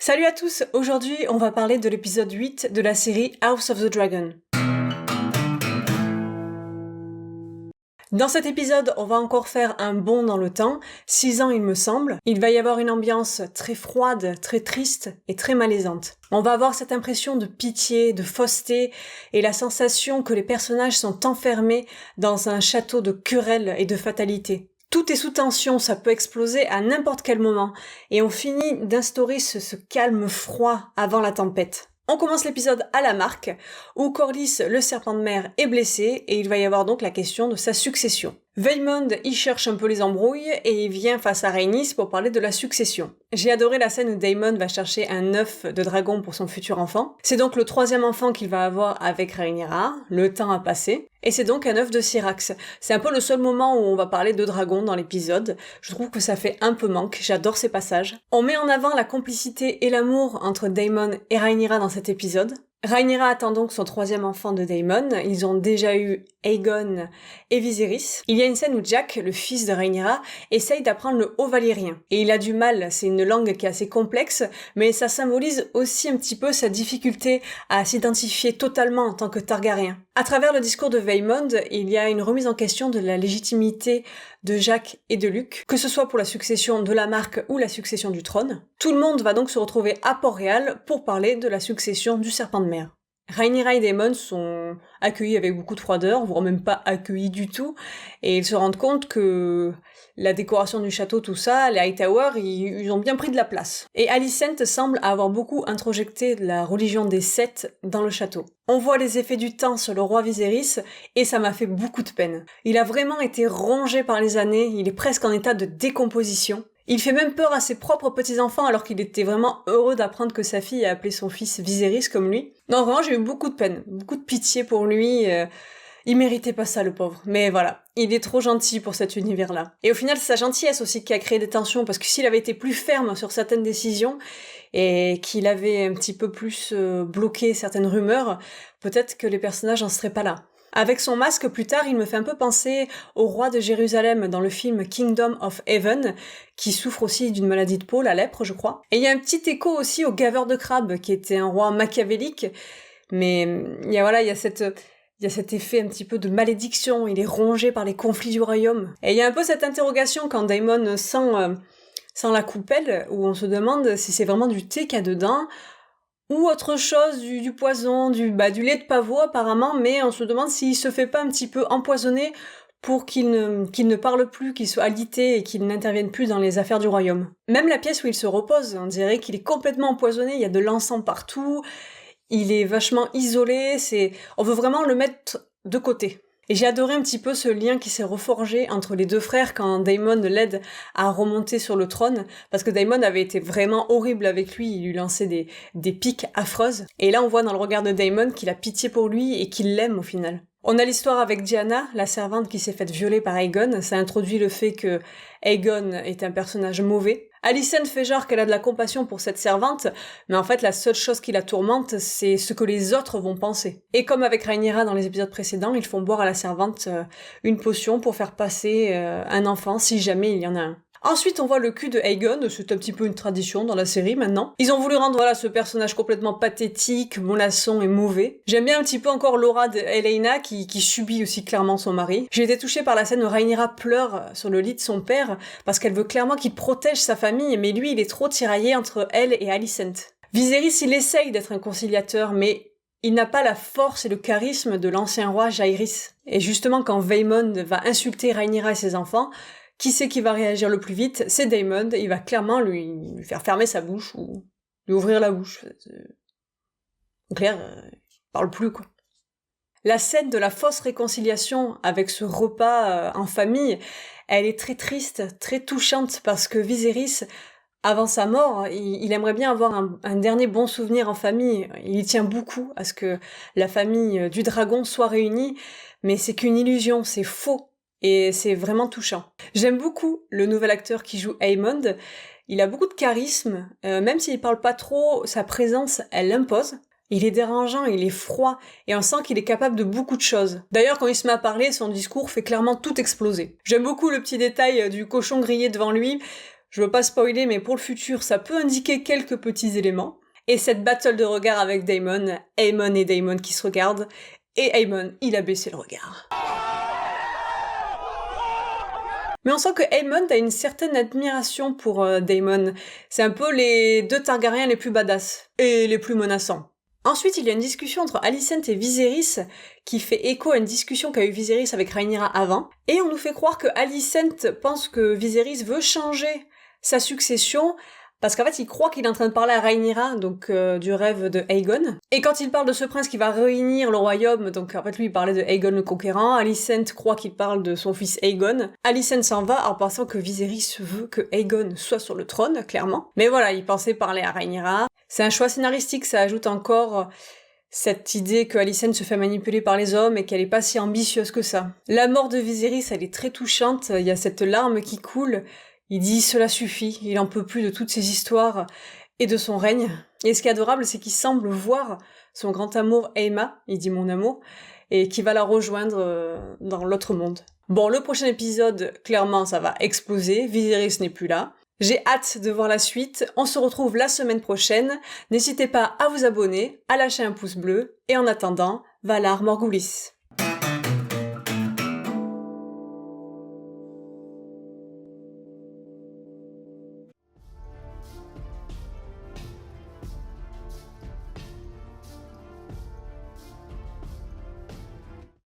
Salut à tous, aujourd'hui on va parler de l'épisode 8 de la série House of the Dragon. Dans cet épisode, on va encore faire un bond dans le temps, 6 ans il me semble. Il va y avoir une ambiance très froide, très triste et très malaisante. On va avoir cette impression de pitié, de fausseté et la sensation que les personnages sont enfermés dans un château de querelles et de fatalité. Tout est sous tension, ça peut exploser à n'importe quel moment, et on finit d'instaurer ce calme froid avant la tempête. On commence l'épisode à la marque, où Corlys, le serpent de mer, est blessé, et il va y avoir donc la question de sa succession. Vaemond y cherche un peu les embrouilles, et il vient face à Rhaenys pour parler de la succession. J'ai adoré la scène où Daemon va chercher un œuf de dragon pour son futur enfant. C'est donc le 3e enfant qu'il va avoir avec Rhaenyra, le temps a passé, et c'est donc un œuf de Syrax. C'est un peu le seul moment où on va parler de dragon dans l'épisode. Je trouve que ça fait un peu manque, j'adore ces passages. On met en avant la complicité et l'amour entre Daemon et Rhaenyra dans cet épisode. Rhaenyra attend donc son 3e enfant de Daemon, ils ont déjà eu Aegon et Viserys. Il y a une scène où Jack, le fils de Rhaenyra, essaye d'apprendre le haut valyrien. Et il a du mal, c'est une langue qui est assez complexe, mais ça symbolise aussi un petit peu sa difficulté à s'identifier totalement en tant que Targaryen. À travers le discours de Vaemond, il y a une remise en question de la légitimité de Jaqen et de Luc, que ce soit pour la succession de la marque ou la succession du trône. Tout le monde va donc se retrouver à Port-Réal pour parler de la succession du serpent de mer. Rhaenyra et Daemon sont accueillis avec beaucoup de froideur, voire même pas accueillis du tout, et ils se rendent compte que la décoration du château, tout ça, les Hightower, ils ont bien pris de la place. Et Alicent semble avoir beaucoup introjecté la religion des Sept dans le château. On voit les effets du temps sur le roi Viserys, et ça m'a fait beaucoup de peine. Il a vraiment été rongé par les années, il est presque en état de décomposition. Il fait même peur à ses propres petits-enfants alors qu'il était vraiment heureux d'apprendre que sa fille a appelé son fils Viserys comme lui. Non, vraiment, j'ai eu beaucoup de peine, beaucoup de pitié pour lui. Il méritait pas ça, le pauvre. Mais voilà, il est trop gentil pour cet univers-là. Et au final, c'est sa gentillesse aussi qui a créé des tensions, parce que s'il avait été plus ferme sur certaines décisions, et qu'il avait un petit peu plus bloqué certaines rumeurs, peut-être que les personnages n'en seraient pas là. Avec son masque, plus tard, il me fait un peu penser au roi de Jérusalem dans le film Kingdom of Heaven, qui souffre aussi d'une maladie de peau, la lèpre, je crois. Et il y a un petit écho aussi au gaveur de crabe, qui était un roi machiavélique, mais il y a cet effet un petit peu de malédiction, il est rongé par les conflits du royaume. Et il y a un peu cette interrogation quand Daemon sent la coupelle, où on se demande si c'est vraiment du thé qu'il y a dedans, ou autre chose, du poison, du lait de pavot apparemment, mais on se demande s'il se fait pas un petit peu empoisonner pour qu'il ne parle plus, qu'il soit alité et qu'il n'intervienne plus dans les affaires du royaume. Même la pièce où il se repose, on dirait qu'il est complètement empoisonné, il y a de l'encens partout, il est vachement isolé, on veut vraiment le mettre de côté. Et j'ai adoré un petit peu ce lien qui s'est reforgé entre les deux frères quand Daemon l'aide à remonter sur le trône, parce que Daemon avait été vraiment horrible avec lui, il lui lançait des piques affreuses. Et là on voit dans le regard de Daemon qu'il a pitié pour lui et qu'il l'aime au final. On a l'histoire avec Diana, la servante qui s'est faite violer par Aegon, ça introduit le fait que Aegon est un personnage mauvais. Alicent fait genre qu'elle a de la compassion pour cette servante, mais en fait la seule chose qui la tourmente, c'est ce que les autres vont penser. Et comme avec Rhaenyra dans les épisodes précédents, ils font boire à la servante une potion pour faire passer un enfant si jamais il y en a un. Ensuite, on voit le cul de Aegon, c'est un petit peu une tradition dans la série maintenant. Ils ont voulu rendre ce personnage complètement pathétique, mollasson et mauvais. J'aime bien un petit peu encore l'aura de Helaena qui subit aussi clairement son mari. J'ai été touchée par la scène où Rhaenyra pleure sur le lit de son père parce qu'elle veut clairement qu'il protège sa famille, mais lui il est trop tiraillé entre elle et Alicent. Viserys il essaye d'être un conciliateur, mais il n'a pas la force et le charisme de l'ancien roi Jaehaerys. Et justement quand Vaemond va insulter Rhaenyra et ses enfants, qui c'est qui va réagir le plus vite? C'est Daemon, il va clairement lui faire fermer sa bouche ou lui ouvrir la bouche. En clair, il parle plus, quoi. La scène de la fausse réconciliation avec ce repas en famille, elle est très triste, très touchante, parce que Viserys, avant sa mort, il aimerait bien avoir un dernier bon souvenir en famille. Il y tient beaucoup à ce que la famille du dragon soit réunie, mais c'est qu'une illusion, c'est faux. Et c'est vraiment touchant. J'aime beaucoup le nouvel acteur qui joue Aemond. Il a beaucoup de charisme, même s'il parle pas trop, sa présence, elle l'impose. Il est dérangeant, il est froid, et on sent qu'il est capable de beaucoup de choses. D'ailleurs, quand il se met à parler, son discours fait clairement tout exploser. J'aime beaucoup le petit détail du cochon grillé devant lui. Je veux pas spoiler, mais pour le futur, ça peut indiquer quelques petits éléments. Et cette battle de regard avec Daemon et Daemon qui se regardent, et Aemon, il a baissé le regard. Mais on sent que Aemon a une certaine admiration pour Daemon. C'est un peu les deux Targaryens les plus badass, et les plus menaçants. Ensuite, il y a une discussion entre Alicent et Viserys qui fait écho à une discussion qu'a eu Viserys avec Rhaenyra avant. Et on nous fait croire que Alicent pense que Viserys veut changer sa succession parce qu'en fait, il croit qu'il est en train de parler à Rhaenyra, donc du rêve de Aegon. Et quand il parle de ce prince qui va réunir le royaume, donc en fait, lui, il parlait de Aegon le Conquérant. Alicent croit qu'il parle de son fils Aegon. Alicent s'en va en pensant que Viserys veut que Aegon soit sur le trône, clairement. Mais voilà, il pensait parler à Rhaenyra. C'est un choix scénaristique, ça ajoute encore cette idée que Alicent se fait manipuler par les hommes et qu'elle est pas si ambitieuse que ça. La mort de Viserys, elle est très touchante, il y a cette larme qui coule. Il dit « cela suffit », il en peut plus de toutes ces histoires et de son règne. Et ce qui est adorable, c'est qu'il semble voir son grand amour Aemma, il dit « mon amour », et qui va la rejoindre dans l'autre monde. Bon, le prochain épisode, clairement, ça va exploser, Viserys n'est plus là. J'ai hâte de voir la suite, on se retrouve la semaine prochaine. N'hésitez pas à vous abonner, à lâcher un pouce bleu, et en attendant, Valar Morghulis.